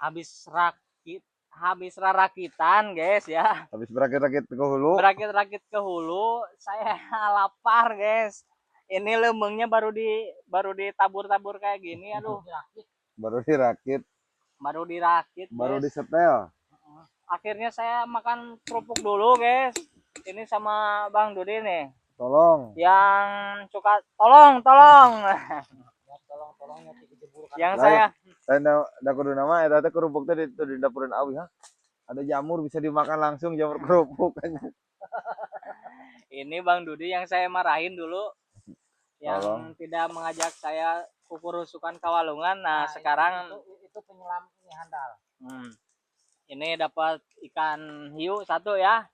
habis rarakitan guys ya. Habis berakit-rakit ke hulu. Berakit-rakit ke hulu, saya lapar guys. Ini lemengnya baru ditabur-tabur kayak gini, aduh. Baru dirakit. Baru dirakit, baru guys. disetel. Akhirnya saya makan kerupuk dulu guys. Ini sama Bang Dudi nih. Tolong. Yang suka tolong. Yang saya da kudu nama eta teh kerupuk teh di dapureun awi ha. Ada jamur bisa dimakan langsung jamur kerupuk. Ini Bang Dudi yang saya marahin dulu. Yang Tolong. tidak mengajak saya kukurusukan Kawalungan. Nah, sekarang itu penyelam ini handal. Ini dapat ikan hiu satu ya.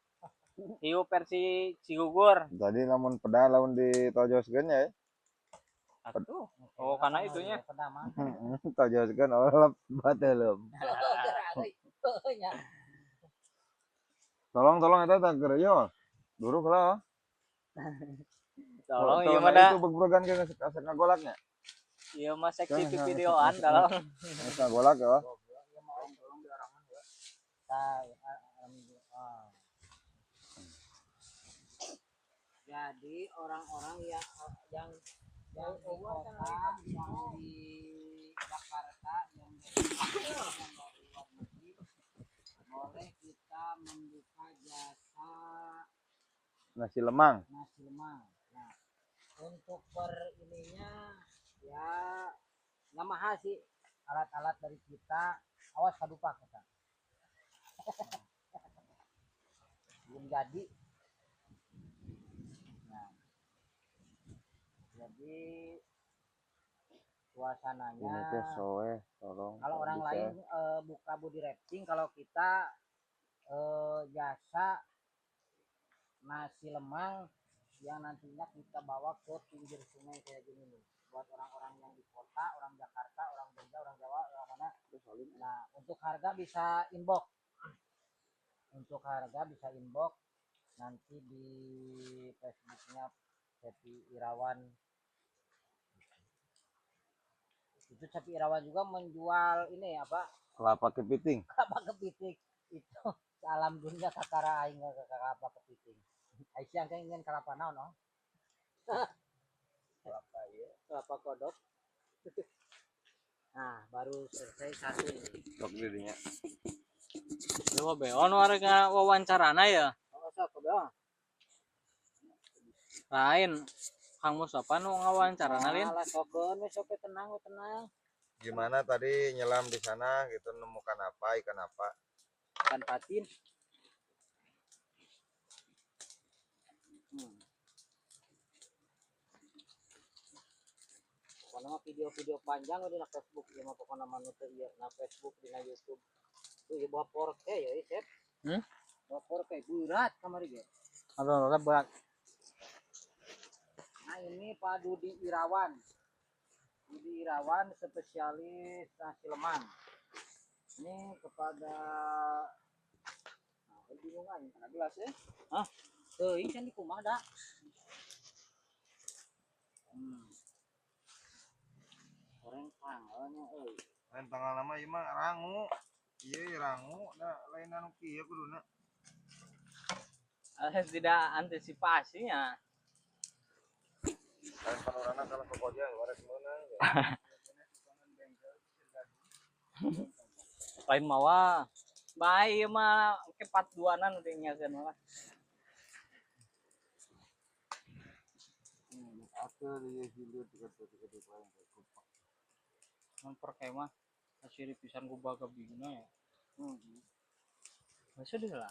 Hiu versi Cigugur. Tadi namun peda lamun ditojoskeun ya. Aduh. Oh, karena itunya. Tojoskeun oleh batelem. Tolong eta teh keur ieu. Duruk lah. Tolong ieu mah da. Itu begrogan ke asal ngagolaknya. Ieu mah seksi videoan tolong. Ngagolak ya. Jadi orang-orang yang di kota, yang di Jakarta, yang dari luar negeri, boleh kita membuka jasa nasi lemang. Nah, untuk per ininya ya nggak mahal sih, alat-alat dari kita. Awas kadupak kita. Belum jadi. Nah, jadi suasananya Ini teh soe, tolong. kalau orang lain buka body rafting, kalau kita jasa nasi lemang yang nantinya kita bawa ke pinggir sungai kayak gini nih, buat orang-orang yang di kota, orang Jakarta, orang Jogja, orang Jawa, orang mana. Nah, untuk harga bisa inbox. Nanti di Facebooknya Cepi Irawan. Itu Cepi Irawan juga menjual ini apa? Kelapa kepiting. Itu salam dunia kakara aing kelapa kepiting. Aisyah kan ingin kelapa naon no? Kelapa kodok. Nah, baru selesai satu ini. Sok dirinya. Coba beon warga wawancarana ya. Lain Kang Mustafa nu ngawancarana lin. Sok tenang. Gimana tadi nyelam di sana gitu, nemukan apa, ikan apa? Ikan patin. Pokoknya video-video panjang di Facebook ya, pokoknya manut ieu na Facebook di YouTube. Tuh ya bawa 4K ya, Chef. Bawa 4K berat kamari ge. Aduh, berat. Nah, ini Pak Dudi Irawan. Dudi Irawan spesialis nasi lemang. Ini kepada bingung aja karena gelas ya. Hah? Tuh, ini kan di kumah dah. Goreng tanggalnya euy. Lain tanggal nama ieu mah rangu. Ieu rangu, da lain anu kieu kuduna. Tidak antisipasinya. Lain panorana kalau kokoja warek meunang. Lain mawa. Bae mah ke 42-an teh nyakeun mah. Atur ieu hilir tiga-tiga paling kupak. Nomor kemah asiri pisan ku baga bingna ya. Masih deh lah.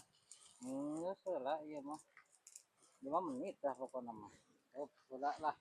Salah iya mah. 5 menit lah pokoknya mah. Udah lah.